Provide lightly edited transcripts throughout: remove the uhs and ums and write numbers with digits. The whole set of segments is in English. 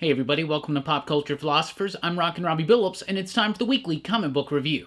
Hey everybody, welcome to Pop Culture Philosophers. I'm Rockin' Robbie Billups, and it's time for the weekly comic book review.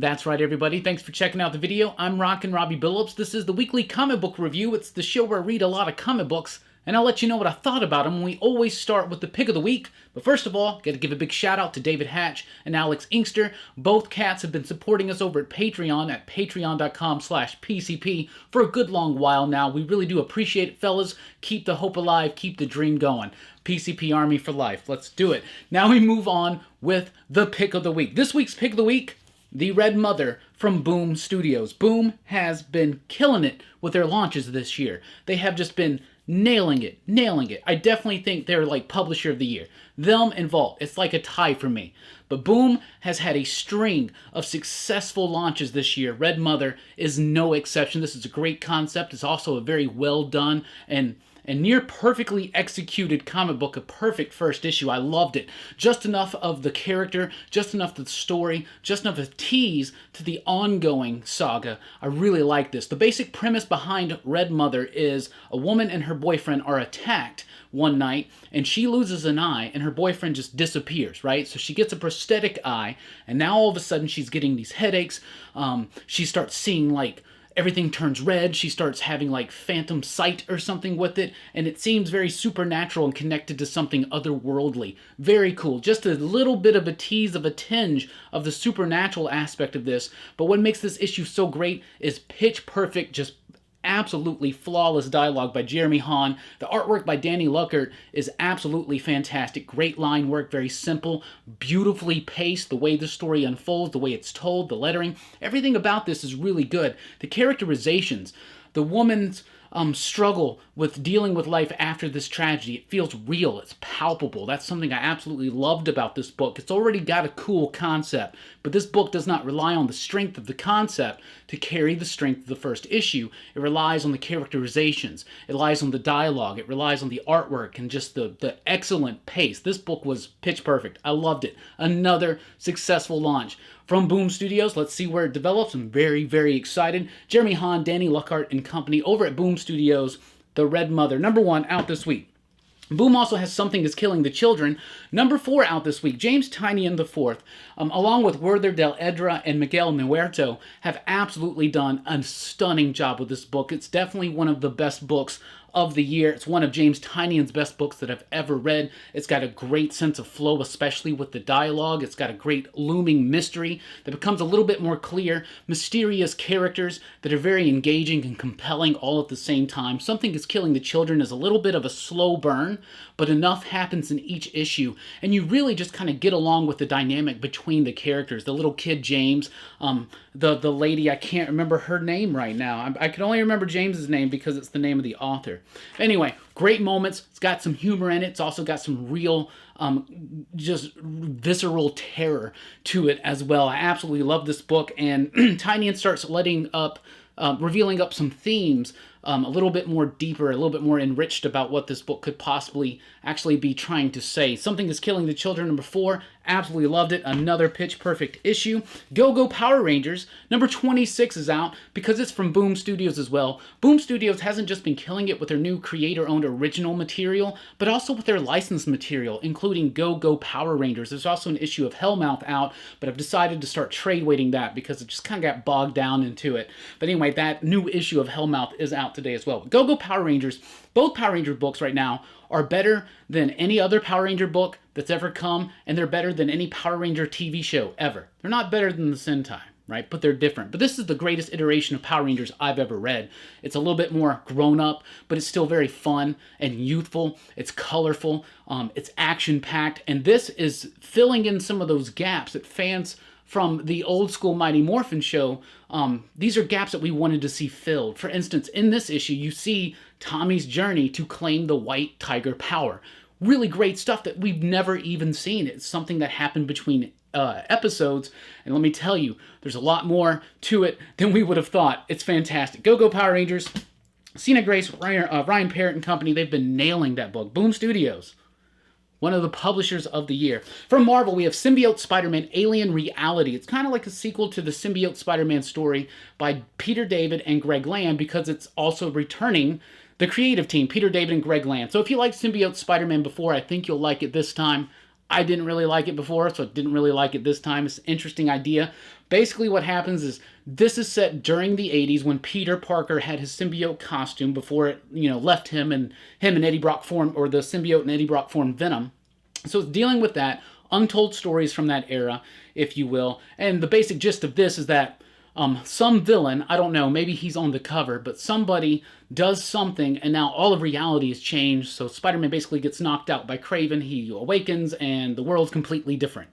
That's right everybody, thanks for checking out the video. I'm Rockin' Robbie Billups. This is the weekly comic book review. It's the show where I read a lot of comic books, and I'll let you know what I thought about them. We always start with the pick of the week. But first of all, got to give a big shout out to David Hatch and Alex Inkster. Both cats have been supporting us over at Patreon at patreon.com/PCP for a good long while now. We really do appreciate it, fellas. Keep the hope alive, keep the dream going. PCP Army for life. Let's do it. Now we move on with the pick of the week. This week's pick of the week, The Red Mother from Boom Studios. Boom has been killing it with their launches this year. They have just been nailing it. I definitely think they're like Publisher of the Year. Them and Vault, it's like a tie for me. But Boom has had a string of successful launches this year. Red Mother is no exception. This is a great concept. It's also a very well done and near perfectly executed comic book, a perfect first issue. I loved it. Just enough of the character, just enough of the story, just enough of tease to the ongoing saga. I really like this. The basic premise behind Red Mother is a woman and her boyfriend are attacked one night, and she loses an eye, and her boyfriend just disappears, right? So she gets a prosthetic eye, and now all of a sudden she's getting these headaches. She starts seeing like everything turns red. She starts having like phantom sight or something with it, and it seems very supernatural and connected to something otherworldly. Very cool. Just a little bit of a tease of a tinge of the supernatural aspect of this. But what makes this issue so great is pitch perfect, just absolutely flawless dialogue by Jeremy Hahn. The artwork by Danny Luckert is absolutely fantastic. Great line work, very simple, beautifully paced, the way the story unfolds, the way it's told, the lettering, everything about this is really good. The characterizations, the woman's struggle with dealing with life after this tragedy, it feels real, it's palpable. That's something I absolutely loved about this book. It's already got a cool concept, but this book does not rely on the strength of the concept to carry the strength of the first issue. It relies on the characterizations, it relies on the dialogue, it relies on the artwork, and just the excellent pace. This book was pitch perfect. I loved it. Another successful launch from Boom Studios. Let's see where it develops. I'm very, very excited. Jeremy Hahn, Danny Luckert, and company over at Boom Studios. The Red Mother, #1 out this week. Boom also has Something is Killing the Children, #4 out this week. James Tynion IV, along with Werther Del Edra and Miguel Muerto, have absolutely done a stunning job with this book. It's definitely one of the best books of the year. It's one of James Tynion's best books that I've ever read. It's got a great sense of flow, especially with the dialogue. It's got a great looming mystery that becomes a little bit more clear. Mysterious characters that are very engaging and compelling all at the same time. Something is Killing the Children is a little bit of a slow burn, but enough happens in each issue, and you really just kind of get along with the dynamic between the characters. The little kid James, the lady, I can't remember her name right now. I can only remember James's name because it's the name of the author. Anyway, great moments. It's got some humor in it. It's also got some real, just visceral terror to it as well. I absolutely love this book, and Tynion starts revealing up some themes a little bit more deeper, a little bit more enriched about what this book could possibly actually be trying to say. Something is Killing the Children, #4. Absolutely loved it. Another pitch perfect issue. Go Power Rangers, #26 is out because it's from Boom Studios as well. Boom Studios hasn't just been killing it with their new creator-owned original material, but also with their licensed material, including Go Power Rangers. There's also an issue of Hellmouth out, but I've decided to start trade weighting that because it just kind of got bogged down into it. But anyway, that new issue of Hellmouth is out today as well. Go Power Rangers, both Power Ranger books right now are better than any other Power Ranger book that's ever come, and they're better than any Power Ranger TV show ever. They're not better than the Sentai, right? But they're different. But this is the greatest iteration of Power Rangers I've ever read. It's a little bit more grown up, but it's still very fun and youthful. It's colorful. It's action-packed. And this is filling in some of those gaps that fans from the old school Mighty Morphin show, these are gaps that we wanted to see filled. For instance, in this issue, you see Tommy's journey to claim the white tiger power. Really great stuff that we've never even seen. It's something that happened between episodes, and let me tell you, there's a lot more to it than we would have thought. It's fantastic. Go Power Rangers. Cena Grace, Ryan Parrott and company, they've been nailing that book. Boom Studios. one of the publishers of the year. From Marvel, we have Symbiote Spider-Man Alien Reality. It's kind of like a sequel to the Symbiote Spider-Man story by Peter David and Greg Land, because it's also returning the creative team, Peter David and Greg Land. So if you liked Symbiote Spider-Man before, I think you'll like it this time. I didn't really like it before, so I didn't really like it this time. It's an interesting idea. Basically what happens is this is set during the 80s when Peter Parker had his symbiote costume before it, left him and Eddie Brock formed, or the symbiote and Eddie Brock formed Venom. So it's dealing with that, untold stories from that era, if you will. And the basic gist of this is that some villain, I don't know, maybe he's on the cover, but somebody does something and now all of reality is changed. So Spider-Man basically gets knocked out by Kraven, he awakens, and the world's completely different.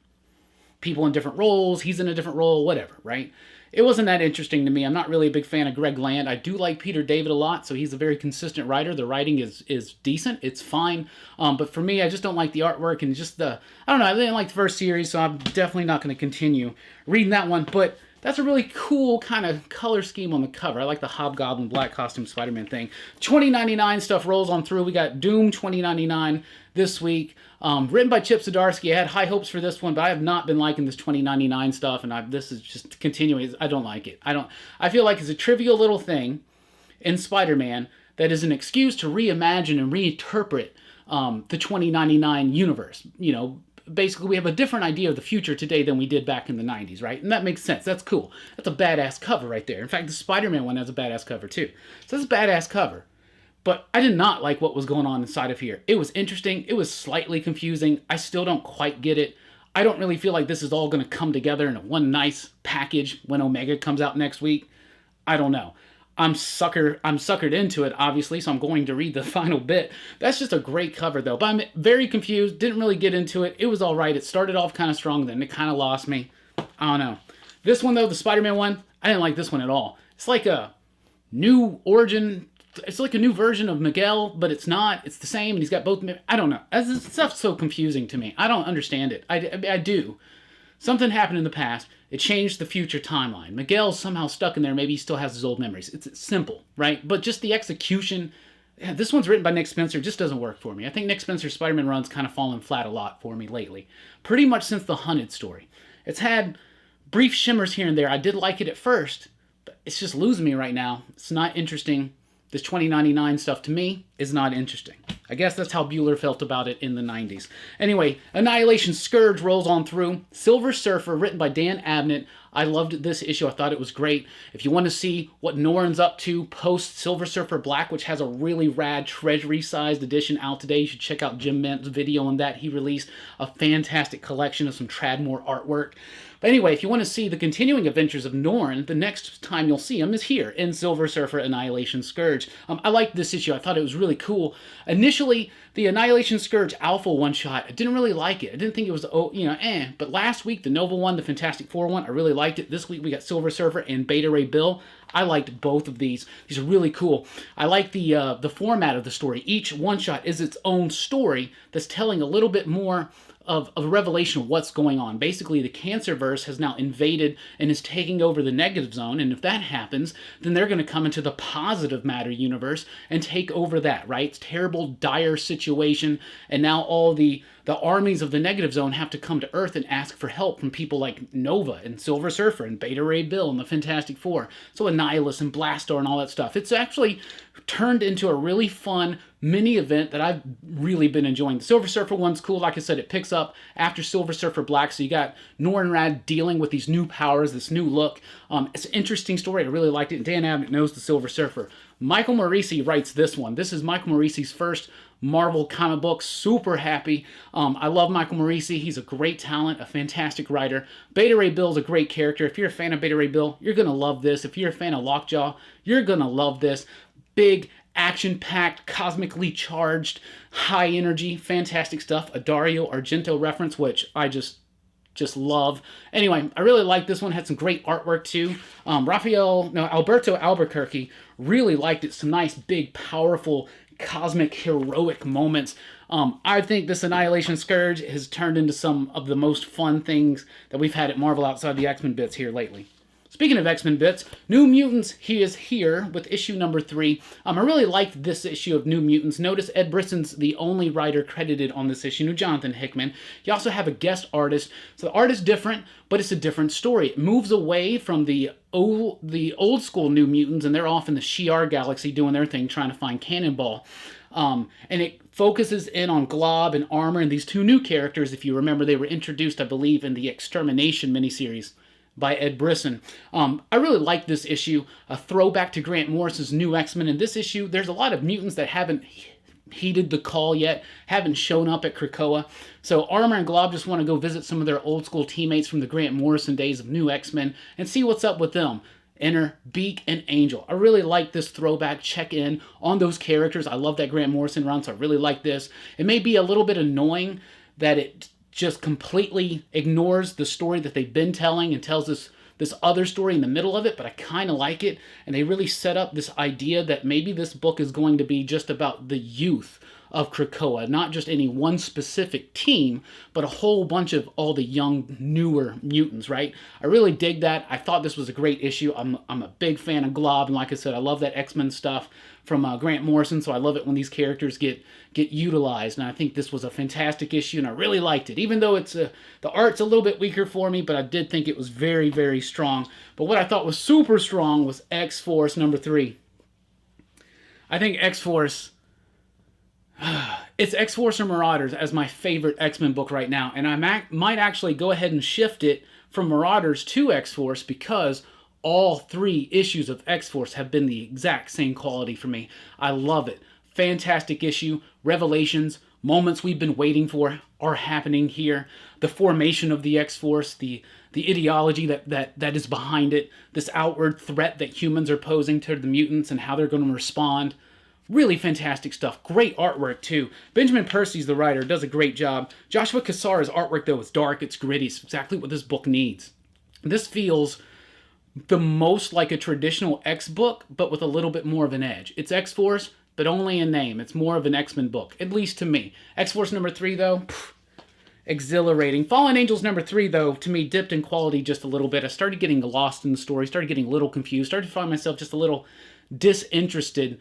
People in different roles, he's in a different role, whatever, right? It wasn't that interesting to me. I'm not really a big fan of Greg Land. I do like Peter David a lot, so he's a very consistent writer. The writing is decent. It's fine. But for me, I just don't like the artwork and just I don't know, I didn't like the first series, so I'm definitely not going to continue reading that one. But that's a really cool kind of color scheme on the cover. I like the Hobgoblin black costume Spider-Man thing. 2099 stuff rolls on through. We got Doom 2099 this week. Written by Chip Zdarsky. I had high hopes for this one, but I have not been liking this 2099 stuff, and this is just continuing. I don't like it. I feel like it's a trivial little thing in Spider-Man that is an excuse to reimagine and reinterpret the 2099 universe. Basically, we have a different idea of the future today than we did back in the 90s, right? And that makes sense. That's cool. That's a badass cover right there. In fact, the Spider-Man one has a badass cover too. So that's a badass cover. But I did not like what was going on inside of here. It was interesting. It was slightly confusing. I still don't quite get it. I don't really feel like this is all going to come together in one nice package when Omega comes out next week. I don't know. I'm suckered into it, obviously, so I'm going to read the final bit. That's just a great cover, though. But I'm very confused. Didn't really get into it. It was all right. It started off kind of strong, then it kind of lost me. I don't know. This one, though, the Spider-Man one, I didn't like this one at all. It's like a new origin. It's like a new version of Miguel, but it's not. It's the same, and he's got both. I don't know. This stuff's so confusing to me. I don't understand it. I do. Something happened in the past. It changed the future timeline. Miguel's somehow stuck in there. Maybe he still has his old memories. It's simple, right? But just the execution. Yeah, this one's written by Nick Spencer. Just doesn't work for me. I think Nick Spencer's Spider-Man run's kind of fallen flat a lot for me lately. Pretty much since the Hunted story. It's had brief shimmers here and there. I did like it at first, but it's just losing me right now. It's not interesting. This 2099 stuff, to me, is not interesting. I guess that's how Bueller felt about it in the 90s. Anyway, Annihilation Scourge rolls on through. Silver Surfer, written by Dan Abnett. I loved this issue. I thought it was great. If you want to see what Norrin's up to post Silver Surfer Black, which has a really rad treasury-sized edition out today, you should check out Jim Ment's video on that. He released a fantastic collection of some Tradmore artwork. But anyway, if you want to see the continuing adventures of Norrin, the next time you'll see him is here in Silver Surfer Annihilation Scourge. I liked this issue. I thought it was really cool. Initially, the Annihilation Scourge Alpha one-shot, I didn't really like it. I didn't think it was, But last week, the Nova one, the Fantastic Four one, I really liked it. This week, we got Silver Surfer and Beta Ray Bill. I liked both of these. These are really cool. I like the format of the story. Each one-shot is its own story that's telling a little bit more of a revelation of what's going on. Basically, the Cancerverse has now invaded and is taking over the negative zone, and if that happens, then they're going to come into the positive matter universe and take over that, right? It's a terrible, dire situation, and now all the armies of the negative zone have to come to Earth and ask for help from people like Nova and Silver Surfer and Beta Ray Bill and the Fantastic Four. So Annihilus and Blastar and all that stuff. It's actually turned into a really fun mini event that I've really been enjoying. The Silver Surfer one's cool. Like I said, it picks up after Silver Surfer Black, so you got Norrin Rad dealing with these new powers, this new look. It's an interesting story. I really liked it. Dan Abnett knows the Silver Surfer. Michael Morisi writes this one. This is Michael Morisi's first Marvel comic book. Super happy. I love Michael Morisi. He's a great talent, a fantastic writer. Beta Ray Bill's a great character. If you're a fan of Beta Ray Bill, you're going to love this. If you're a fan of Lockjaw, you're going to love this. Big, action-packed, cosmically charged, high energy, fantastic stuff. A Dario Argento reference, which I just love. Anyway, I really like this one. Had some great artwork too. Alberto Albuquerque really liked it. Some nice, big, powerful, cosmic, heroic moments. I think this Annihilation Scourge has turned into some of the most fun things that we've had at Marvel outside the X-Men bits here lately. Speaking of X-Men bits, New Mutants, he is here with issue number 3. I really liked this issue of New Mutants. Notice Ed Brisson's the only writer credited on this issue, Jonathan Hickman. You also have a guest artist. So the art is different, but it's a different story. It moves away from the old school New Mutants, and they're off in the Shi'ar galaxy doing their thing, trying to find Cannonball. And it focuses in on Glob and Armor and these two new characters. If you remember, they were introduced, I believe, in the Extermination miniseries by Ed Brisson. I really like this issue, a throwback to Grant Morrison's New X-Men. In this issue, there's a lot of mutants that haven't heeded the call yet, haven't shown up at Krakoa. So Armor and Glob just want to go visit some of their old school teammates from the Grant Morrison days of New X-Men and see what's up with them. Enter Beak and Angel. I really like this throwback check-in on those characters. I love that Grant Morrison run, so I really like this. It may be a little bit annoying that it just completely ignores the story that they've been telling and tells us this other story in the middle of it, but I kind of like it. And they really set up this idea that maybe this book is going to be just about the youth of Krakoa, not just any one specific team, but a whole bunch of all the young, newer mutants, right? I really dig that. I thought this was a great issue. I'm a big fan of Glob, and like I said, I love that X-Men stuff from Grant Morrison, so I love it when these characters get utilized, and I think this was a fantastic issue, and I really liked it. Even though it's the art's a little bit weaker for me, but I did think it was very, very strong. But what I thought was super strong was X-Force number 3. I think X-Force... it's X-Force or Marauders as my favorite X-Men book right now, and I might actually go ahead and shift it from Marauders to X-Force because all 3 issues of X-Force have been the exact same quality for me. I love it. Fantastic issue. Revelations, moments we've been waiting for are happening here. The formation of the X-Force, the ideology that is behind it, this outward threat that humans are posing to the mutants and how they're going to respond. Really fantastic stuff. Great artwork, too. Benjamin Percy's the writer, does a great job. Joshua Cassara's artwork, though, is dark, it's gritty. It's exactly what this book needs. This feels the most like a traditional X book, but with a little bit more of an edge. It's X-Force, but only in name. It's more of an X-Men book, at least to me. X-Force number 3, though, exhilarating. Fallen Angels number 3, though, to me, dipped in quality just a little bit. I started getting lost in the story, started getting a little confused, started to find myself just a little disinterested.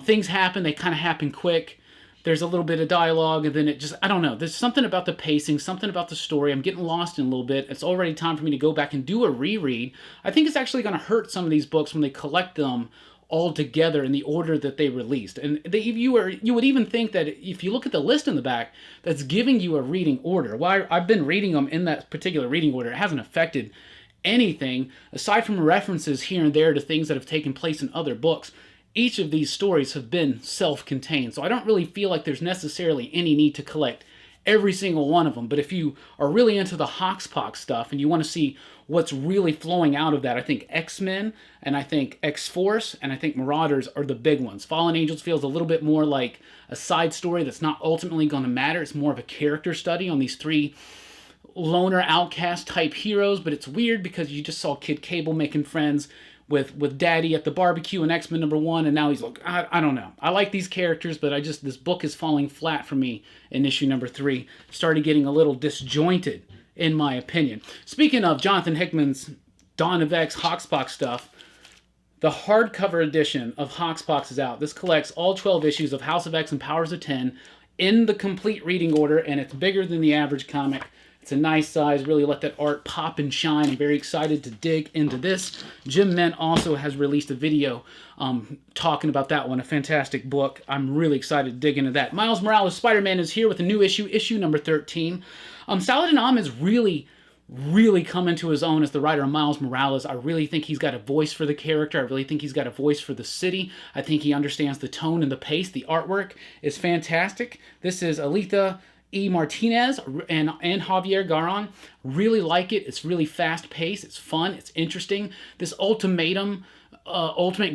Things happen, they kind of happen quick. There's a little bit of dialogue, and then it just, I don't know. There's something about the pacing, something about the story. I'm getting lost in a little bit. It's already time for me to go back and do a reread. I think it's actually going to hurt some of these books when they collect them all together in the order that they released. And you would even think that if you look at the list in the back, that's giving you a reading order. Well, I've been reading them in that particular reading order. It hasn't affected anything, aside from references here and there to things that have taken place in other books. Each of these stories have been self-contained, so I don't really feel like there's necessarily any need to collect every single one of them. But if you are really into the Hoxpox stuff and you want to see what's really flowing out of that, I think X-Men and I think X-Force and I think Marauders are the big ones. Fallen Angels feels a little bit more like a side story that's not ultimately going to matter. It's more of a character study on these 3 loner outcast type heroes, but it's weird because you just saw Kid Cable making friends with Daddy at the barbecue in X-Men number 1, and now he's like, I don't know. I like these characters, but this book is falling flat for me in issue number 3. Started getting a little disjointed, in my opinion. Speaking of Jonathan Hickman's Dawn of X Hoxpox stuff, the hardcover edition of Hoxpox is out. This collects all 12 issues of House of X and Powers of 10 in the complete reading order, and it's bigger than the average comic. It's a nice size, really let that art pop and shine. I'm very excited to dig into this. Jim Mint also has released a video talking about that one, a fantastic book. I'm really excited to dig into that. Miles Morales' Spider-Man is here with a new issue, issue number 13. Saladin Ahmed's really come into his own as the writer of Miles Morales. I really think he's got a voice for the character. I really think he's got a voice for the city. I think he understands the tone and the pace. The artwork is fantastic. This is Aletha E. Martinez and Javier Garron. Really like it. It's really fast-paced. It's fun. It's interesting. This Ultimate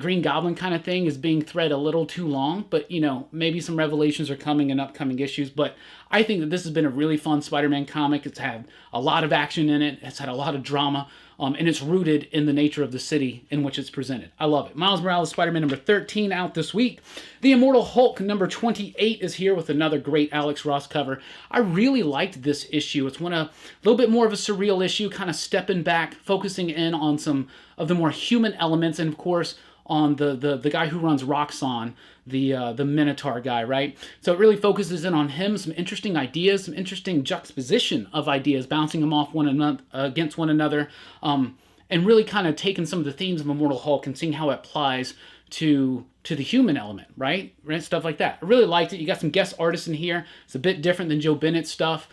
Green Goblin kind of thing is being thread a little too long, but, you know, maybe some revelations are coming in upcoming issues, but I think that this has been a really fun Spider-Man comic. It's had a lot of action in it. It's had a lot of drama. and it's rooted in the nature of the city in which it's presented. I love it. Miles Morales Spider-Man number 13 out this week. The Immortal Hulk number 28 is here with another great Alex Ross cover. I really liked this issue. It's a little bit more of a surreal issue, kind of stepping back, focusing in on some of the more human elements, and of course on the guy who runs Rockin, the Minotaur guy, right? So it really focuses in on him, some interesting ideas, some interesting juxtaposition of ideas, bouncing them off one another against one another, and really kind of taking some of the themes of Immortal Hulk and seeing how it applies to the human element, right? Stuff like that. I really liked it. You got some guest artists in here. It's a bit different than Joe Bennett's stuff.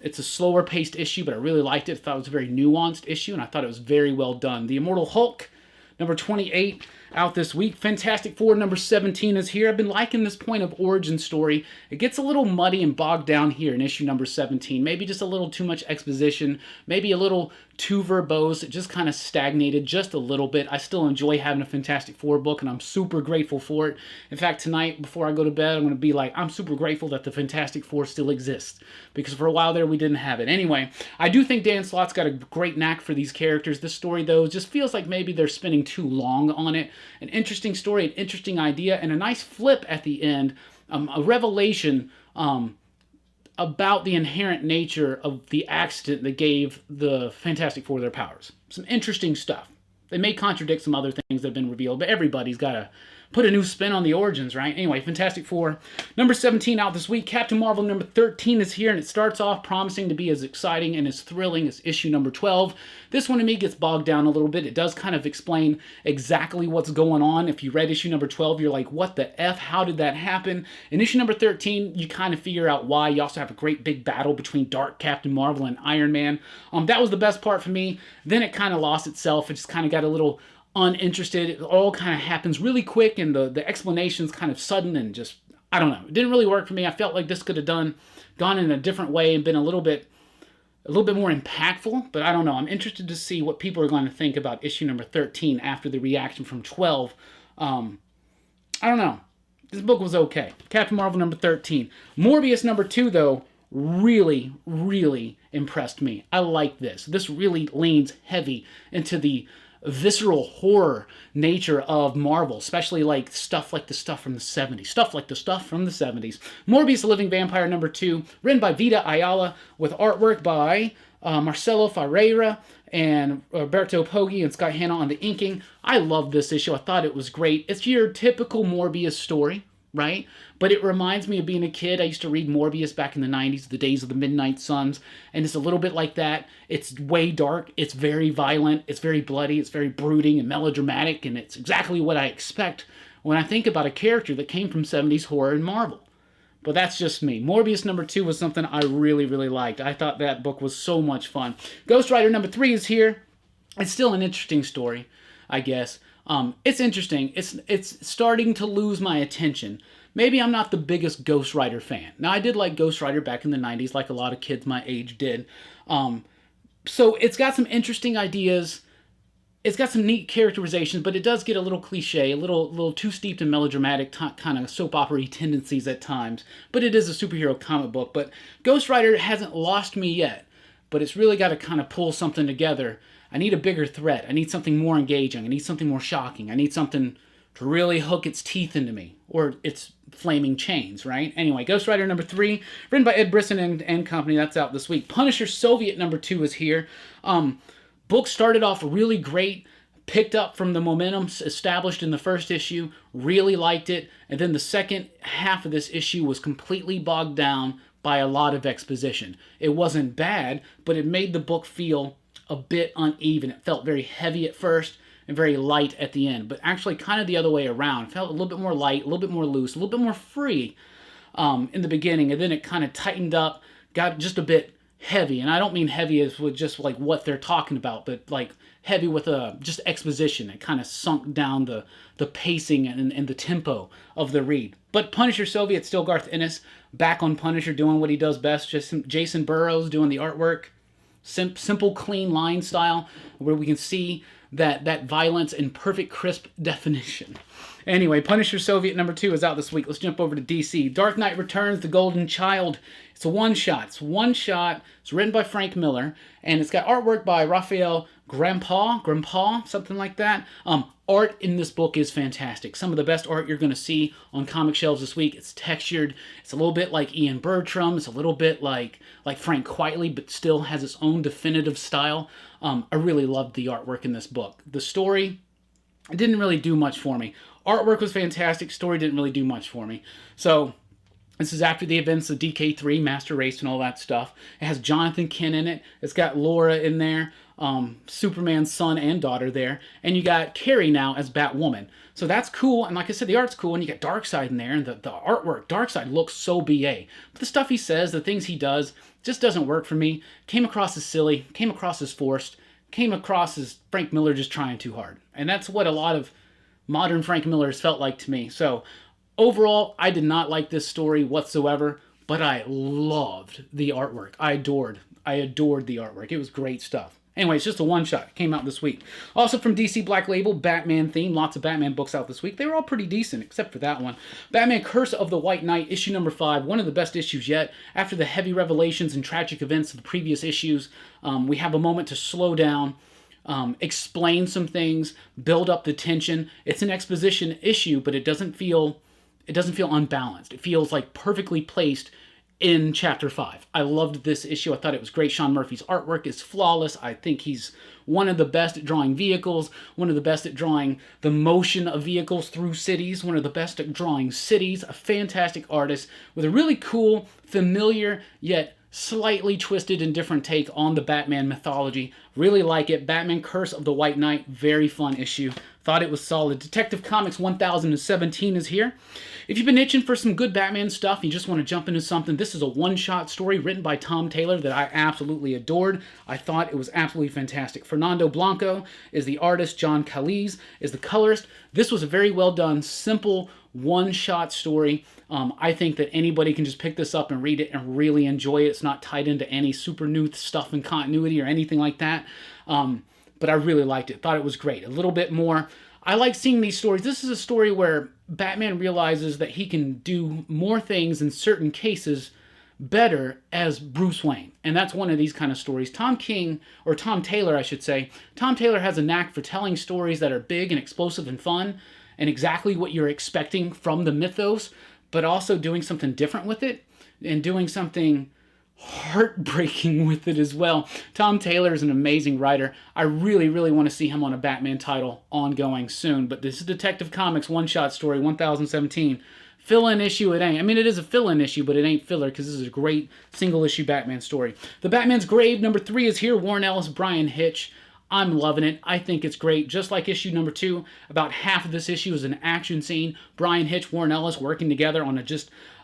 It's a slower paced issue, but I really liked it. I thought it was a very nuanced issue, and I thought it was very well done. The Immortal Hulk number 28 out this week. Fantastic Four number 17 is here. I've been liking this point of origin story. It gets a little muddy and bogged down here in issue number 17. Maybe just a little too much exposition. Maybe a little too verbose. It just kind of stagnated just a little bit. I still enjoy having a Fantastic Four book, and I'm super grateful for it. In fact, tonight, before I go to bed, I'm going to be like, I'm super grateful that the Fantastic Four still exists. Because for a while there, we didn't have it. Anyway, I do think Dan Slott's got a great knack for these characters. This story, though, just feels like maybe they're spending too long on it. An interesting story, an interesting idea, and a nice flip at the end, a revelation about the inherent nature of the accident that gave the Fantastic Four their powers. Some interesting stuff. They may contradict some other things that have been revealed, but everybody's got to put a new spin on the origins, right? Anyway, Fantastic Four number 17 out this week. Captain Marvel number 13 is here, and it starts off promising to be as exciting and as thrilling as issue number 12. This one to me gets bogged down a little bit. It does kind of explain exactly what's going on. If you read issue number 12, you're like, what the F? How did that happen? In issue number 13, you kind of figure out why. You also have a great big battle between Dark Captain Marvel and Iron Man. That was the best part for me. Then it kind of lost itself. It just kind of got a little uninterested. It all kind of happens really quick, and the explanation's kind of sudden and just, I don't know. It didn't really work for me. I felt like this could have gone in a different way and been a little bit more impactful, but I don't know. I'm interested to see what people are going to think about issue number 13 after the reaction from 12. I don't know. This book was okay. Captain Marvel number 13. Morbius number 2, though, really, really impressed me. I like this. This really leans heavy into the visceral horror nature of Marvel, especially like the stuff from the 70s. Morbius the Living Vampire number 2, written by Vita Ayala, with artwork by Marcelo Ferreira and Roberto Poggi and Scott Hanna on the inking. I love this issue. I thought it was great. It's your typical Morbius story, right? But it reminds me of being a kid. I used to read Morbius back in the 90s, the days of the Midnight Suns, and it's a little bit like that. It's way dark, it's very violent, it's very bloody, it's very brooding and melodramatic, and it's exactly what I expect when I think about a character that came from 70s horror and Marvel. But that's just me. Morbius number 2 was something I really, really liked. I thought that book was so much fun. Ghost Rider number 3 is here. It's still an interesting story, I guess. It's interesting. It's starting to lose my attention. Maybe I'm not the biggest Ghost Rider fan. Now, I did like Ghost Rider back in the 90s, like a lot of kids my age did. So it's got some interesting ideas. It's got some neat characterizations, but it does get a little cliche, a little too steeped in melodramatic kind of soap opera-y tendencies at times. But it is a superhero comic book. But Ghost Rider hasn't lost me yet. But it's really got to kind of pull something together. I need a bigger threat. I need something more engaging. I need something more shocking. I need something to really hook its teeth into me, or its flaming chains, right? Anyway, Ghost Rider number 3, written by Ed Brisson and company. That's out this week. Punisher Soviet number 2 is here. Book started off really great, picked up from the momentum established in the first issue, really liked it, and then the second half of this issue was completely bogged down by a lot of exposition. It wasn't bad, but it made the book feel a bit uneven. It felt very heavy at first and very light at the end, but actually kind of the other way around. It felt a little bit more light, a little bit more loose, a little bit more free in the beginning, and then it kind of tightened up, got just a bit heavy. And I don't mean heavy as with just like what they're talking about, but like heavy with just exposition. It kind of sunk down the pacing and the tempo of the read. But Punisher Soviet, still Garth Ennis, back on Punisher, doing what he does best. Just Jason Burrows doing the artwork. Simple, clean line style, where we can see that violence in perfect, crisp definition. Anyway, Punisher Soviet number 2 is out this week. Let's jump over to DC. Dark Knight Returns, The Golden Child. It's a one-shot. It's written by Frank Miller, and it's got artwork by Rafael Grandpa, something like that. Art in this book is fantastic. Some of the best art you're going to see on comic shelves this week. It's textured. It's a little bit like Ian Bertram. It's a little bit like Frank Quitely, but still has its own definitive style. I really loved the artwork in this book. The story, it didn't really do much for me. Artwork was fantastic. Story didn't really do much for me. So this is after the events of DK3, Master Race, and all that stuff. It has Jonathan Kent in it. It's got Laura in there, Superman's son and daughter there. And you got Carrie now as Batwoman. So that's cool. And like I said, the art's cool. And you got Darkseid in there. And the artwork, Darkseid looks so BA. But the stuff he says, the things he does, just doesn't work for me. Came across as silly. Came across as forced. Came across as Frank Miller just trying too hard. And that's what a lot of modern Frank Miller has felt like to me. So overall, I did not like this story whatsoever, but I loved the artwork. I adored the artwork. It was great stuff. Anyway, it's just a one-shot. It came out this week. Also from DC Black Label, Batman theme. Lots of Batman books out this week. They were all pretty decent, except for that one. Batman Curse of the White Knight, issue number 5. One of the best issues yet. After the heavy revelations and tragic events of the previous issues, we have a moment to slow down, explain some things, build up the tension. It's an exposition issue, but it doesn't feel unbalanced. It feels like perfectly placed in Chapter 5. I loved this issue. I thought it was great. Sean Murphy's artwork is flawless. I think he's one of the best at drawing vehicles, one of the best at drawing the motion of vehicles through cities, one of the best at drawing cities, a fantastic artist with a really cool, familiar, yet slightly twisted and different take on the Batman mythology. Really like it. Batman Curse of the White Knight, very fun issue. Thought it was solid. Detective Comics 1017 is here. If you've been itching for some good Batman stuff, you just want to jump into something, this is a one-shot story written by Tom Taylor that I absolutely adored. I thought it was absolutely fantastic. Fernando Blanco is the artist. John Calise is the colorist. This was a very well done, simple, one-shot story. I think that anybody can just pick this up and read it and really enjoy it. It's not tied into any super new stuff in continuity or anything like that. But I really liked it. Thought it was great. A little bit more. I like seeing these stories. This is a story where Batman realizes that he can do more things in certain cases better as Bruce Wayne. And that's one of these kind of stories. Tom Taylor, I should say. Tom Taylor has a knack for telling stories that are big and explosive and fun and exactly what you're expecting from the mythos, but also doing something different with it and doing something heartbreaking with it as well. Tom Taylor is an amazing writer. I really, really want to see him on a Batman title ongoing soon. But this is Detective Comics one-shot story 1017. Fill-in issue it ain't. I mean, it is a fill-in issue, but it ain't filler because this is a great single-issue Batman story. The Batman's Grave number 3 is here. Warren Ellis, Brian Hitch. I'm loving it. I think it's great. Just like issue number 2, about half of this issue is an action scene. Brian Hitch, Warren Ellis working together on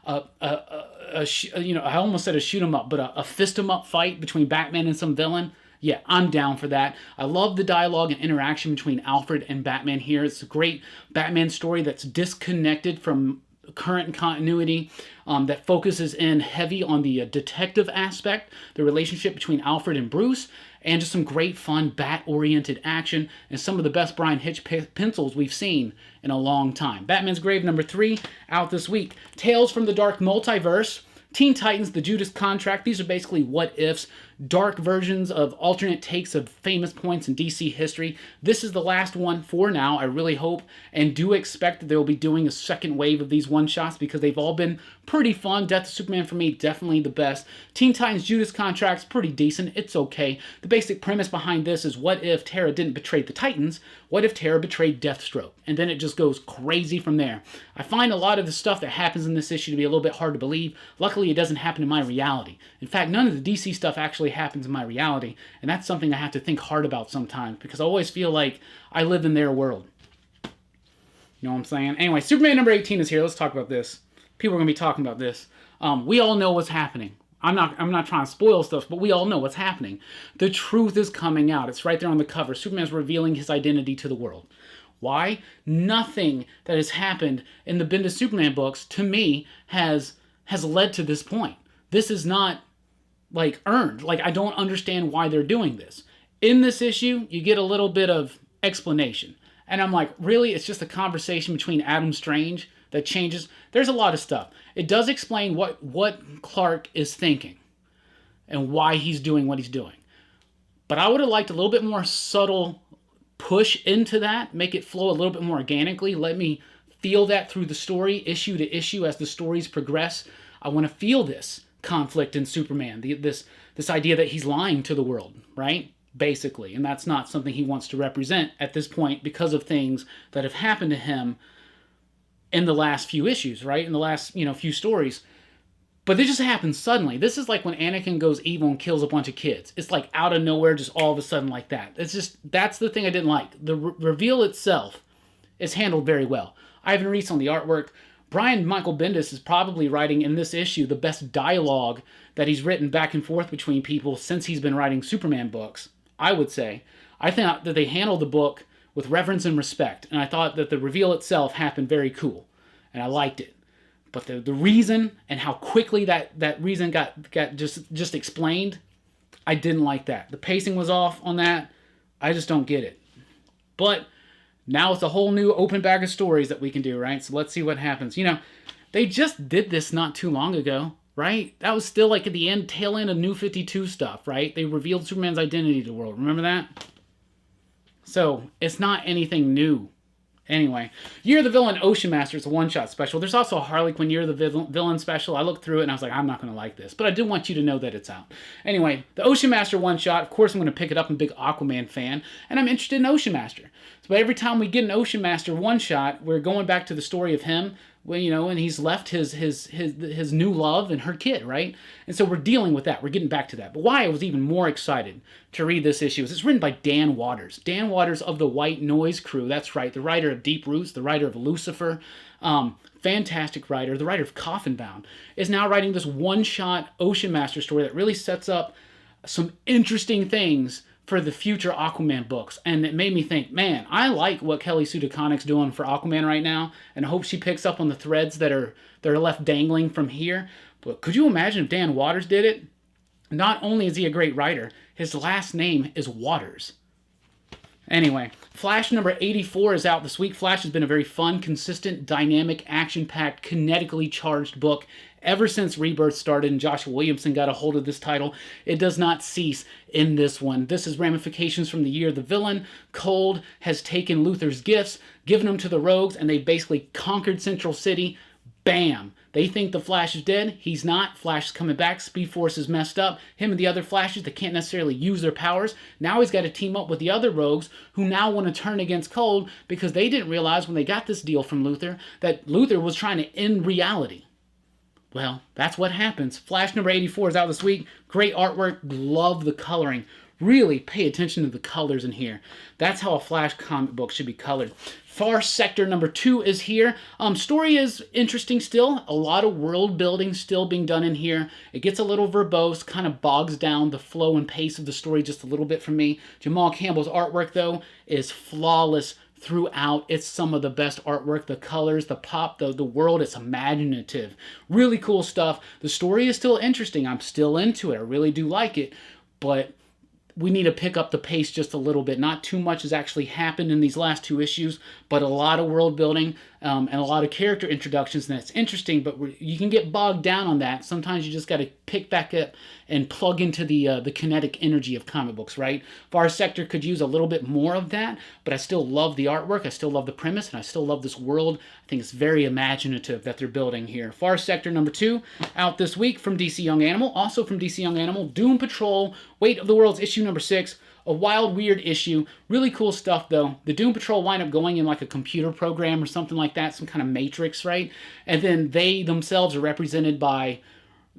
I almost said a shoot 'em up, but a fist 'em up fight between Batman and some villain. Yeah, I'm down for that. I love the dialogue and interaction between Alfred and Batman here. It's a great Batman story that's disconnected from current continuity, that focuses in heavy on the detective aspect, the relationship between Alfred and Bruce, and just some great fun bat-oriented action and some of the best Brian Hitch pencils we've seen in a long time. Batman's Grave number 3 out this week. Tales from the Dark Multiverse. Teen Titans, the Judas Contract. These are basically what-ifs, dark versions of alternate takes of famous points in DC history. This is the last one for now, I really hope, and do expect that they will be doing a second wave of these one-shots because they've all been pretty fun. Death of Superman, for me, definitely the best. Teen Titans Judas Contract's pretty decent. It's okay. The basic premise behind this is what if Terra didn't betray the Titans? What if Terra betrayed Deathstroke? And then it just goes crazy from there. I find a lot of the stuff that happens in this issue to be a little bit hard to believe. Luckily, it doesn't happen in my reality. In fact, none of the DC stuff actually happens in my reality, and that's something I have to think hard about sometimes because I always feel like I live in their world. You know what I'm saying? Anyway, Superman number 18 is here. Let's talk about this. People are going to be talking about this. We all know what's happening. I'm not trying to spoil stuff, but we all know what's happening. The truth is coming out. It's right there on the cover. Superman's revealing his identity to the world. Why? Nothing that has happened in the Bendis Superman books, to me, has led to this point. This is not, earned. I don't understand why they're doing this. In this issue, you get a little bit of explanation. And I'm like, really? It's just a conversation between Adam Strange that changes? There's a lot of stuff. It does explain what Clark is thinking and why he's doing what he's doing. But I would have liked a little bit more subtle push into that, make it flow a little bit more organically. Let me feel that through the story, issue to issue, as the stories progress. I want to feel this conflict in Superman, this idea that he's lying to the world, right? Basically, and that's not something he wants to represent at this point because of things that have happened to him in the last few issues, right? In the last, few stories. But this just happens suddenly. This is like when Anakin goes evil and kills a bunch of kids. It's like out of nowhere, just all of a sudden like that. That's the thing I didn't like. The reveal itself is handled very well. Ivan Reis on the artwork. Brian Michael Bendis is probably writing in this issue the best dialogue that he's written back and forth between people since he's been writing Superman books, I would say. I think that they handled the book with reverence and respect, and I thought that the reveal itself happened very cool, and I liked it. But the reason and how quickly that reason got just explained, I didn't like that. The pacing was off on that. I just don't get it. But now it's a whole new open bag of stories that we can do, right? So let's see what happens. They just did this not too long ago, right? That was still like at the tail end of New 52 stuff, right? They revealed Superman's identity to the world. Remember that? So it's not anything new. Anyway, Year of the Villain Ocean Master is a one-shot special. There's also a Harley Quinn Year of the Villain special. I looked through it and I was like, I'm not going to like this. But I do want you to know that it's out. Anyway, the Ocean Master one-shot, of course I'm going to pick it up. I'm a big Aquaman fan, and I'm interested in Ocean Master. So every time we get an Ocean Master one-shot, we're going back to the story of him, and he's left his new love and her kid, right? And so we're dealing with that. We're getting back to that. But why I was even more excited to read this issue is it's written by Dan Waters. Dan Waters of the White Noise crew. That's right. The writer of Deep Roots, the writer of Lucifer, fantastic writer. The writer of Coffin Bound is now writing this one-shot Ocean Master story that really sets up some interesting things for the future Aquaman books. And it made me think, man, I like what Kelly Sue DeConnick's doing for Aquaman right now, and I hope she picks up on the threads that are left dangling from here. But could you imagine if Dan Waters did it? Not only is he a great writer, his last name is Waters. Anyway, Flash number 84 is out this week. Flash has been a very fun, consistent, dynamic, action-packed, kinetically charged book ever since Rebirth started and Joshua Williamson got a hold of this title. It does not cease in this one. This is ramifications from the Year of the Villain. Cold has taken Luthor's gifts, given them to the Rogues, and they basically conquered Central City. Bam! They think the Flash is dead. He's not. Flash is coming back. Speed Force is messed up. Him and the other Flashes that can't necessarily use their powers. Now he's got to team up with the other Rogues who now want to turn against Cold because they didn't realize when they got this deal from Luthor that Luthor was trying to end reality. Well, that's what happens. Flash number 84 is out this week. Great artwork. Love the coloring. Really pay attention to the colors in here. That's how a Flash comic book should be colored. Far Sector number 2 is here. Story is interesting still. A lot of world building still being done in here. It gets a little verbose, kind of bogs down the flow and pace of the story just a little bit for me. Jamal Campbell's artwork, though, is flawless throughout. It's some of the best artwork. The colors, the pop, the world, it's imaginative. Really cool stuff. The story is still interesting. I'm still into it. I really do like it. But we need to pick up the pace just a little bit. Not too much has actually happened in these last 2 issues, but a lot of world building and a lot of character introductions, and that's interesting, but you can get bogged down on that. Sometimes you just got to pick back up and plug into the kinetic energy of comic books, right? Far Sector could use a little bit more of that, but I still love the artwork, I still love the premise, and I still love this world. I think it's very imaginative that they're building here. Far Sector number 2, out this week from DC Young Animal. Also from DC Young Animal, Doom Patrol, Weight of the Worlds, issue number 6. A wild, weird issue. Really cool stuff, though. The Doom Patrol wind up going in like a computer program or something like that, some kind of matrix, right? And then they themselves are represented by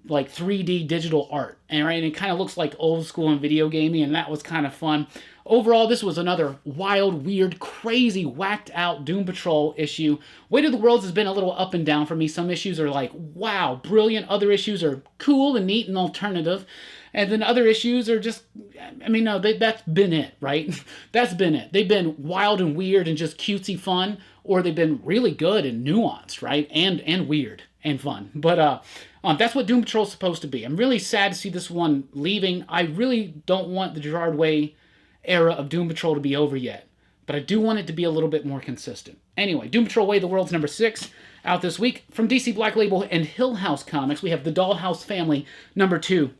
like 3D digital art, and right, and it kind of looks like old school and video gaming, and that was kind of fun. Overall, this was another wild, weird, crazy, whacked out Doom Patrol issue. Weight of the Worlds has been a little up and down for me. Some issues are like, wow, brilliant. Other issues are cool and neat and alternative. And then other issues are just, I mean, no, that's been it, right? That's been it. They've been wild and weird and just cutesy fun, or they've been really good and nuanced, right? And weird and fun. But that's what Doom Patrol is supposed to be. I'm really sad to see this one leaving. I really don't want the Gerard Way era of Doom Patrol to be over yet, but I do want it to be a little bit more consistent. Anyway, Doom Patrol Way of the World's number 6 out this week. From DC Black Label and Hill House Comics, we have The Dollhouse Family number 2.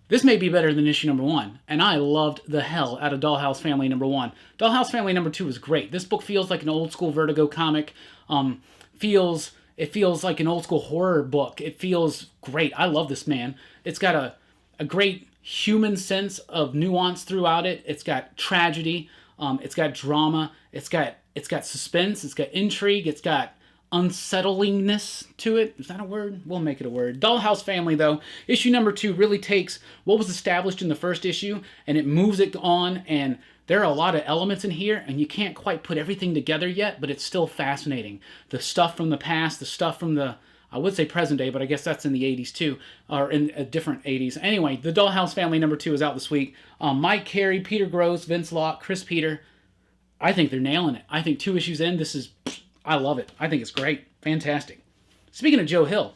This may be better than issue number 1, and I loved the hell out of Dollhouse Family number 1. Dollhouse Family number 2 was great. This book feels like an old school Vertigo comic. It feels like an old school horror book. It feels great. I love this, man. It's got a great human sense of nuance throughout it. It's got tragedy. It's got drama. It's got suspense. It's got intrigue. It's got unsettlingness to it. Is that a word? We'll make it a word. Dollhouse Family, though, issue number 2 really takes what was established in the first issue and it moves it on, and there are a lot of elements in here, and you can't quite put everything together yet, but it's still fascinating. The stuff from the past, the stuff from the, I would say present day, but I guess that's in the 80s too, or in a different 80s. Anyway, the Dollhouse Family number 2 is out this week. Mike Carey, Peter Gross, Vince Locke, Chris Peter. I think they're nailing it. I think 2 issues in, I love it. I think it's great. Fantastic. Speaking of Joe Hill,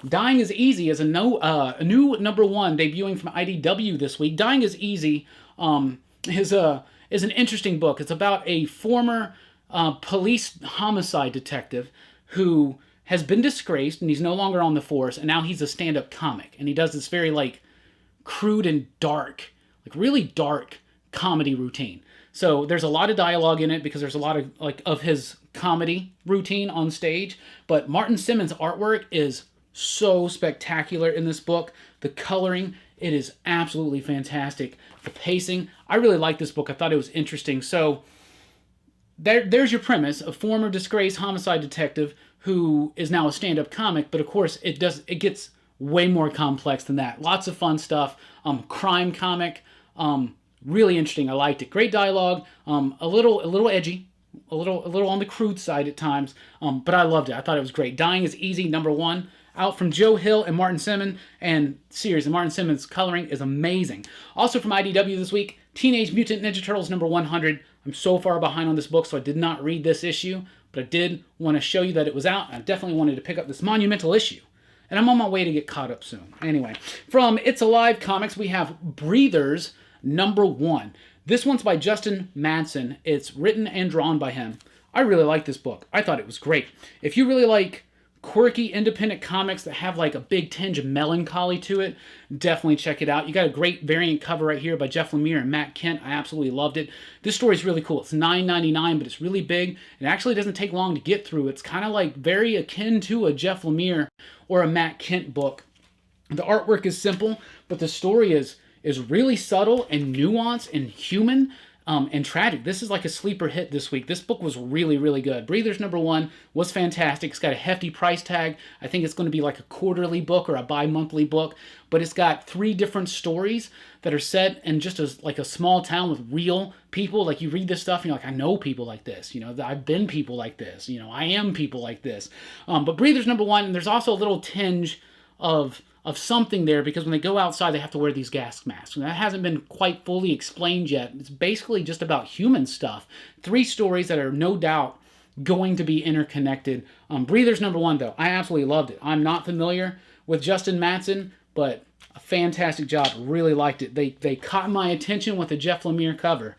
Dying is Easy is a new number 1 debuting from IDW this week. Dying is Easy is an interesting book. It's about a former police homicide detective who has been disgraced and he's no longer on the force, and now he's a stand-up comic. And he does this very, like, crude and dark, like really dark comedy routine. So there's a lot of dialogue in it because there's a lot of of his comedy routine on stage. But Martin Simmons' artwork is so spectacular in this book. The coloring, it is absolutely fantastic. The pacing, I really like this book. I thought it was interesting. So there's your premise: a former disgraced homicide detective who is now a stand-up comic. But of course, it gets way more complex than that. Lots of fun stuff. Crime comic. Really interesting. I liked it. Great dialogue. A little edgy, a little on the crude side at times. But I loved it. I thought it was great. Dying is Easy, number 1, out from Joe Hill and Martin Simmons, and series. And Martin Simmons' coloring is amazing. Also from IDW this week, Teenage Mutant Ninja Turtles number 100. I'm so far behind on this book, so I did not read this issue, but I did want to show you that it was out. I definitely wanted to pick up this monumental issue. And I'm on my way to get caught up soon. Anyway, from It's Alive Comics, we have Breathers number 1. This one's by Justin Madsen. It's written and drawn by him. I really like this book. I thought it was great. If you really like quirky independent comics that have like a big tinge of melancholy to it, definitely check it out. You got a great variant cover right here by Jeff Lemire and Matt Kent. I absolutely loved it. This story is really cool. It's $9.99, but it's really big. It actually doesn't take long to get through. It's kind of like very akin to a Jeff Lemire or a Matt Kent book. The artwork is simple, but the story is really subtle and nuanced and human and tragic. This is like a sleeper hit this week. This book was really, really good. Breathers number 1 was fantastic. It's got a hefty price tag. I think it's going to be like a quarterly book or a bi-monthly book, but it's got 3 different stories that are set in just like a small town with real people. Like you read this stuff and you're like, I know people like this. You know, I've been people like this. You know, I am people like this. But Breathers number 1, and there's also a little tinge of something there, because when they go outside, they have to wear these gas masks. And that hasn't been quite fully explained yet. It's basically just about human stuff. 3 stories that are no doubt going to be interconnected. Breathers number 1, though, I absolutely loved it. I'm not familiar with Justin Madsen, but a fantastic job. Really liked it. They caught my attention with the Jeff Lemire cover,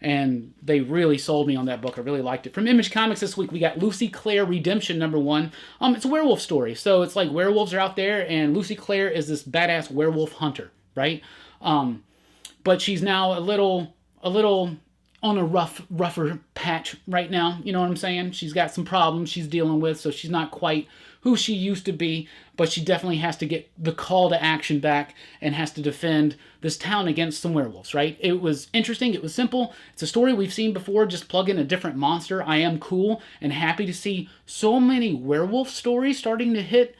and they really sold me on that book. I really liked it. From Image Comics this week, we got Lucy Clare Redemption number 1. It's a werewolf story. So it's like werewolves are out there, and Lucy Clare is this badass werewolf hunter, right? But she's now a little on a rougher patch right now. You know what I'm saying? She's got some problems she's dealing with, so she's not quite who she used to be, but she definitely has to get the call to action back and has to defend this town against some werewolves, right? It was interesting. It was simple. It's a story we've seen before. Just plug in a different monster. I am cool and happy to see so many werewolf stories starting to hit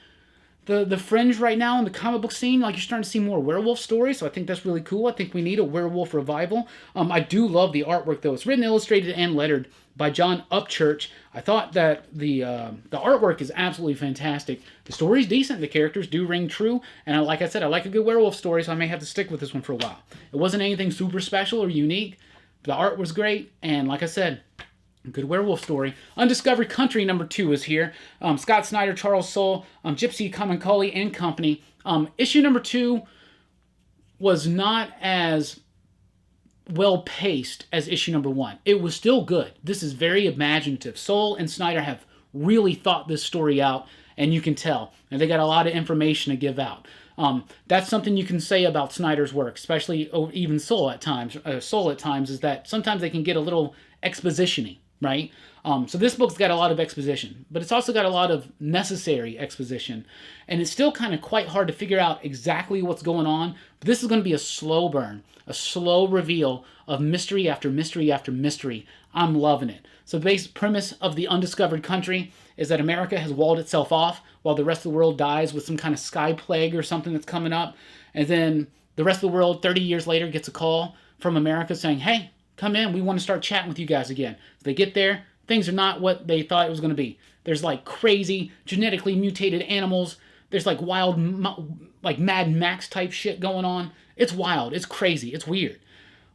the fringe right now in the comic book scene. Like, you're starting to see more werewolf stories, so I think that's really cool. I think we need a werewolf revival. I do love the artwork, though. It's written, illustrated, and lettered by John Upchurch. I thought that the artwork is absolutely fantastic. The story's decent. The characters do ring true. And like I said, I like a good werewolf story, so I may have to stick with this one for a while. It wasn't anything super special or unique. The art was great, and like I said, good werewolf story. Undiscovered Country number 2 is here. Scott Snyder, Charles Soule, Gypsy Kamenkoli and company. Issue number 2 was not as well paced as issue number 1. It was still good. This is very imaginative. Soule and Snyder have really thought this story out, and you can tell. And they got a lot of information to give out. That's something you can say about Snyder's work, especially even Soul at times. Is that sometimes they can get a little exposition-y, right? So this book's got a lot of exposition, but it's also got a lot of necessary exposition, and it's still kind of quite hard to figure out exactly what's going on. But this is going to be a slow burn, a slow reveal of mystery after mystery after mystery. I'm loving it. So the basic premise of the Undiscovered Country is that America has walled itself off while the rest of the world dies with some kind of sky plague or something that's coming up, and then the rest of the world 30 years later gets a call from America saying, hey, come in, we want to start chatting with you guys again. So they get there, things are not what they thought it was going to be. There's like crazy genetically mutated animals. There's like wild, like Mad Max type shit going on. It's wild. It's crazy. It's weird.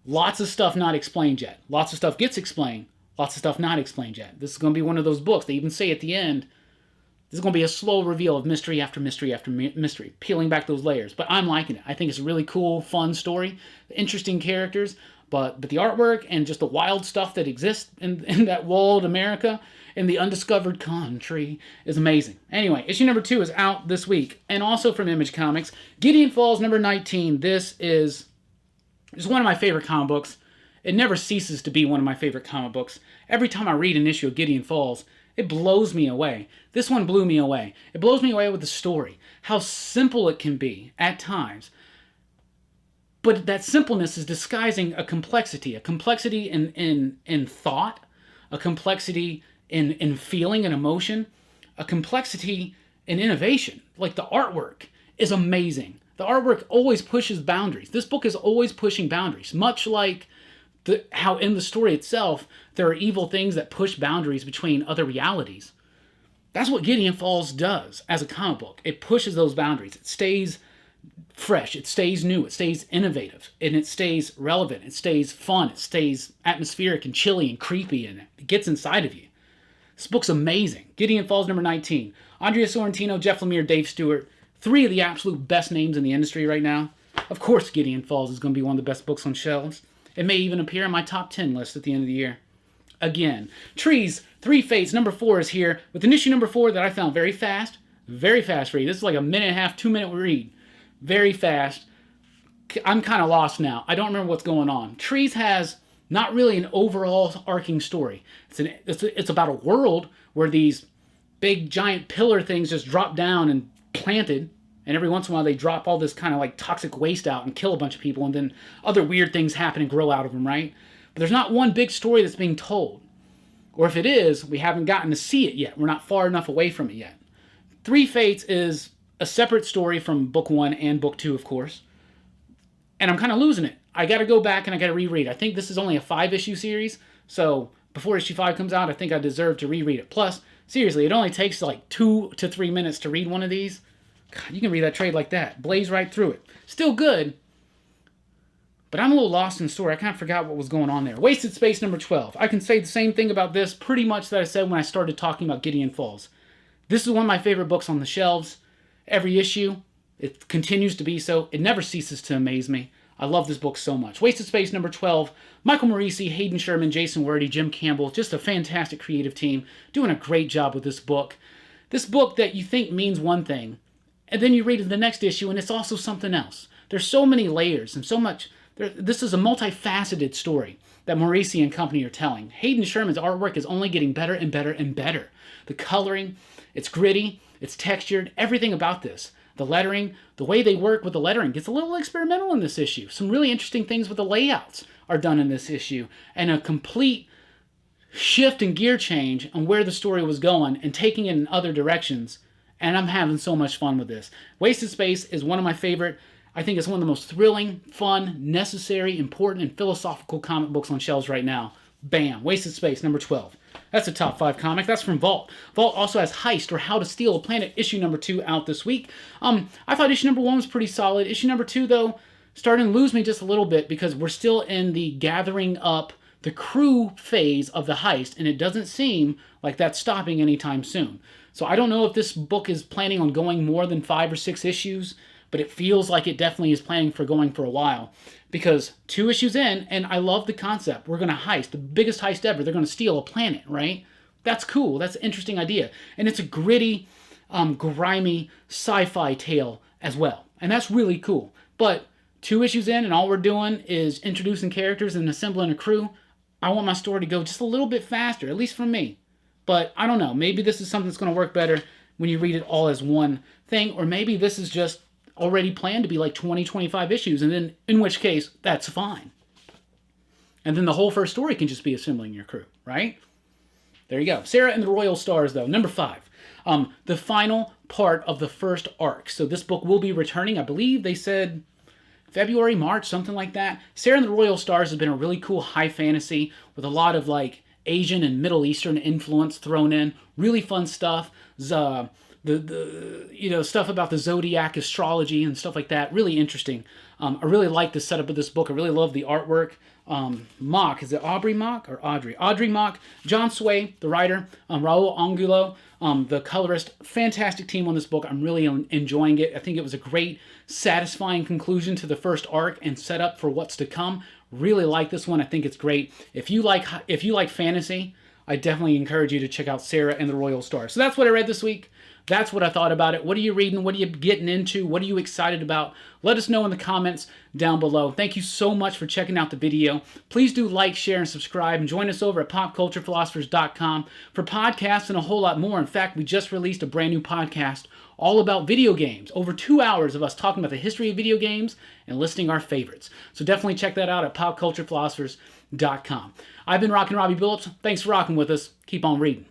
Lots of stuff not explained yet. Lots of stuff gets explained. Lots of stuff not explained yet. This is going to be one of those books. They even say at the end, this is going to be a slow reveal of mystery after mystery after mystery, peeling back those layers. But I'm liking it. I think it's a really cool, fun story. Interesting characters. But the artwork and just the wild stuff that exists in that walled America, in the undiscovered country, is amazing. Anyway, issue number 2 is out this week. And also from Image Comics, Gideon Falls number 19. This is one of my favorite comic books. It never ceases to be one of my favorite comic books. Every time I read an issue of Gideon Falls, it blows me away. This one blew me away. It blows me away with the story. How simple it can be at times. But that simpleness is disguising a complexity in thought, a complexity in feeling and emotion, a complexity in innovation. Like the artwork is amazing. The artwork always pushes boundaries. This book is always pushing boundaries, much like how in the story itself, there are evil things that push boundaries between other realities. That's what Gideon Falls does as a comic book. It pushes those boundaries. It stays fresh, it stays new, it stays innovative, and it stays relevant, it stays fun, it stays atmospheric and chilly and creepy, and it gets inside of you. This book's amazing. Gideon Falls number 19. Andrea Sorrentino, Jeff Lemire, Dave Stewart. 3 of the absolute best names in the industry right now. Of course Gideon Falls is going to be one of the best books on shelves. It may even appear on my top 10 list at the end of the year. Again, Trees, 3 Fates, number 4 is here, with an issue number 4 that I found very fast read. This is like a minute and a half, 2-minute read. Very fast. I'm kind of lost now. I don't remember what's going on. Trees has not really an overall arcing story. It's about a world where these big giant pillar things just drop down and planted, and every once in a while they drop all this kind of like toxic waste out and kill a bunch of people, and then other weird things happen and grow out of them, right? But there's not one big story that's being told. Or if it is, we haven't gotten to see it yet. We're not far enough away from it yet. 3 Fates is a separate story from book 1 and book 2, of course. And I'm kind of losing it. I got to go back and I got to reread. I think this is only a 5-issue series, so before issue 5 comes out, I think I deserve to reread it. Plus, seriously, it only takes like 2 to 3 minutes to read one of these. God, you can read that trade like that. Blaze right through it. Still good, but I'm a little lost in the story. I kind of forgot what was going on there. Wasted Space number 12. I can say the same thing about this pretty much that I said when I started talking about Gideon Falls. This is one of my favorite books on the shelves. Every issue, it continues to be so. It never ceases to amaze me. I love this book so much. Wasted Space number 12. Michael Morisi, Hayden Sherman, Jason Wordy, Jim Campbell. Just a fantastic creative team. Doing a great job with this book. This book that you think means one thing, and then you read the next issue and it's also something else. There's so many layers and so much. This is a multifaceted story that Morisi and company are telling. Hayden Sherman's artwork is only getting better and better and better. The coloring, it's gritty, it's textured, everything about this. The lettering, the way they work with the lettering gets a little experimental in this issue. Some really interesting things with the layouts are done in this issue. And a complete shift and gear change on where the story was going and taking it in other directions. And I'm having so much fun with this. Wasted Space is one of my favorite. I think it's one of the most thrilling, fun, necessary, important, and philosophical comic books on shelves right now. Bam. Wasted Space, number 12. That's a top 5 comic. That's from Vault. Vault also has Heist, or How to Steal a Planet, issue number 2 out this week. I thought issue number 1 was pretty solid. Issue number 2, though, starting to lose me just a little bit because we're still in the gathering up the crew phase of the heist, and it doesn't seem like that's stopping anytime soon. So I don't know if this book is planning on going more than 5 or 6 issues, but it feels like it definitely is planning for going for a while. Because 2 issues in, and I love the concept. We're going to heist, the biggest heist ever. They're going to steal a planet, right? That's cool. That's an interesting idea. And it's a gritty, grimy sci-fi tale as well. And that's really cool. But 2 issues in and all we're doing is introducing characters and assembling a crew. I want my story to go just a little bit faster, at least for me. But I don't know. Maybe this is something that's going to work better when you read it all as one thing. Or maybe this is just already planned to be like 20, 25 issues. And then, in which case, that's fine. And then the whole first story can just be assembling your crew, right? There you go. Sarah and the Royal Stars, though. Number 5. The final part of the first arc. So this book will be returning, I believe they said February, March, something like that. Sarah and the Royal Stars has been a really cool high fantasy with a lot of like Asian and Middle Eastern influence thrown in. Really fun stuff. The stuff about the zodiac astrology and stuff like that. Really interesting. I really like the setup of this book. I really love the artwork. Mock, is it Aubrey Mock or Audrey? Audrey Mock, John Sway, the writer, Raul Angulo, the colorist. Fantastic team on this book. I'm really enjoying it. I think it was a great, satisfying conclusion to the first arc and set up for what's to come. Really like this one. I think it's great. If you like fantasy, I definitely encourage you to check out Sarah and the Royal Stars. So that's what I read this week. That's what I thought about it. What are you reading? What are you getting into? What are you excited about? Let us know in the comments down below. Thank you so much for checking out the video. Please do like, share, and subscribe. And join us over at popculturephilosophers.com for podcasts and a whole lot more. In fact, we just released a brand new podcast all about video games. Over 2 hours of us talking about the history of video games and listing our favorites. So definitely check that out at popculturephilosophers.com. I've been Rockin' Robbie Billups. Thanks for rocking with us. Keep on reading.